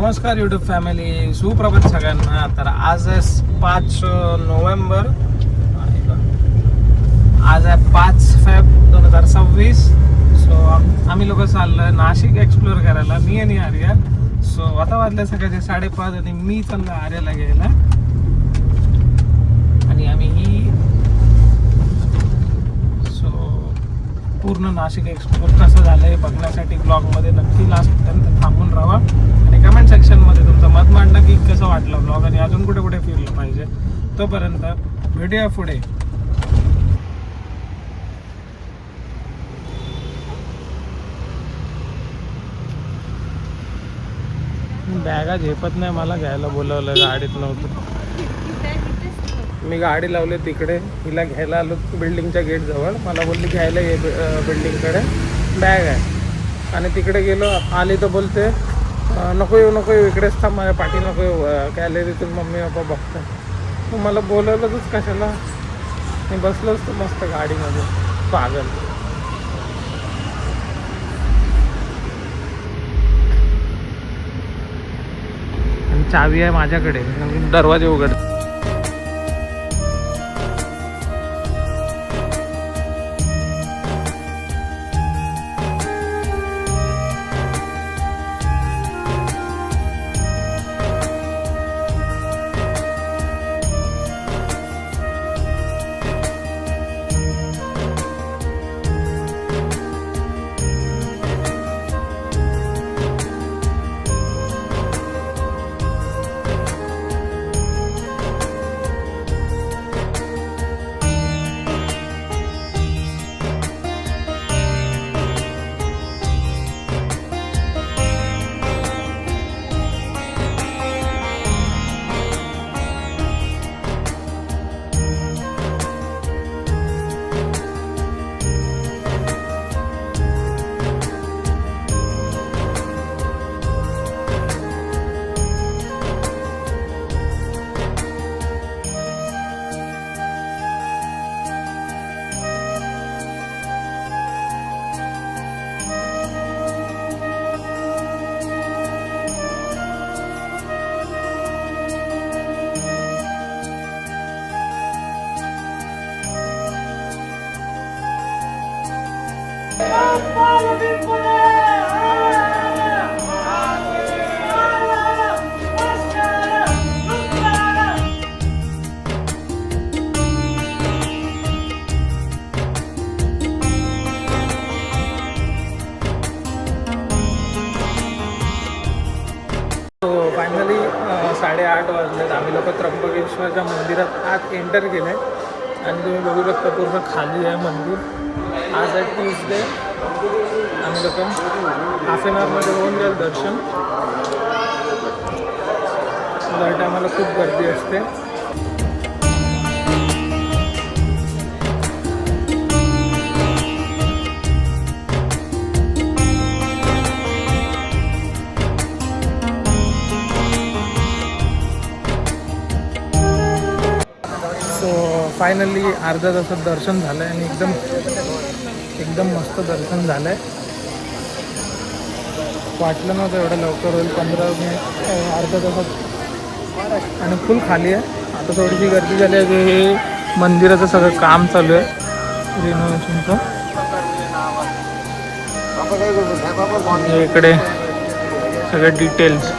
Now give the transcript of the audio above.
नमस्कार YouTube family, सुप्रभात सगळ्यांना. तर आज आहे 5 नोव्हेंबर, आज आहे 5 फेब 2026. सो आम्ही लोक चाललोय नाशिक एक्सप्लोअर करायला, मी आणि आर्या. सो आता वाजले सकाळचे 5:30 आणि मी चाललो आर्याला घ्यायला. आणि आम्ही पूर्ण नाशिक एक्सप्लोअर कसं झालं आहे बघण्यासाठी ब्लॉगमध्ये नक्की लास्टपर्यंत थांबून राहा आणि कमेंट सेक्शनमध्ये तुमचं मत मांडा की कसं वाटलं ब्लॉग आणि अजून कुठे कुठे फिरलं पाहिजे. तोपर्यंत भेटूया पुढे. बॅगा झेपत नाही, मला घ्यायला बोलवलं, गाडीत नव्हतं. मी गाडी लावली तिकडे, हिला घ्यायला आलो बिल्डिंगच्या गेटजवळ. मला बोलली घ्यायला ये बिल्डिंगकडे, बॅग आहे. आणि तिकडे गेलो, आली तर बोलते नको येऊ नको येऊ, इकडेच थांब, माझ्या पाठी नको येऊ, गॅलरीतून मम्मी पप्पा बघतात. मला बोलवलंच कशाला, मी बसलोच तर मस्त गाडीमध्ये पागल. आणि चावी आहे माझ्याकडे, दरवाजे उघड. फायनली 8:30 वाजलेत. आम्ही लोक त्र्यंबकेश्वरच्या मंदिरात आत एंटर केलं आहे आणि तुम्ही बघू शकता पूर्ण खाली आहे मंदिर. आज आहे ट्यूजडे. आम्ही लोक हाफ एन आवरमध्ये होऊन जाईल दर्शन. दर टायमाला खूप गर्दी असते. फायनली अर्ध्या तासात दर्शन झालं आहे आणि एकदम मस्त दर्शन झालं आहे. वाटलं नव्हतं एवढं लवकर होईल, 15 मिनिट अर्ध्या तासात. आणि फुल खाली आहे. आता थोडीशी गर्दी झाली आहे. हे मंदिराचं सगळं काम चालू आहे रिनोव्हेशनचं. इकडे सगळे डिटेल्स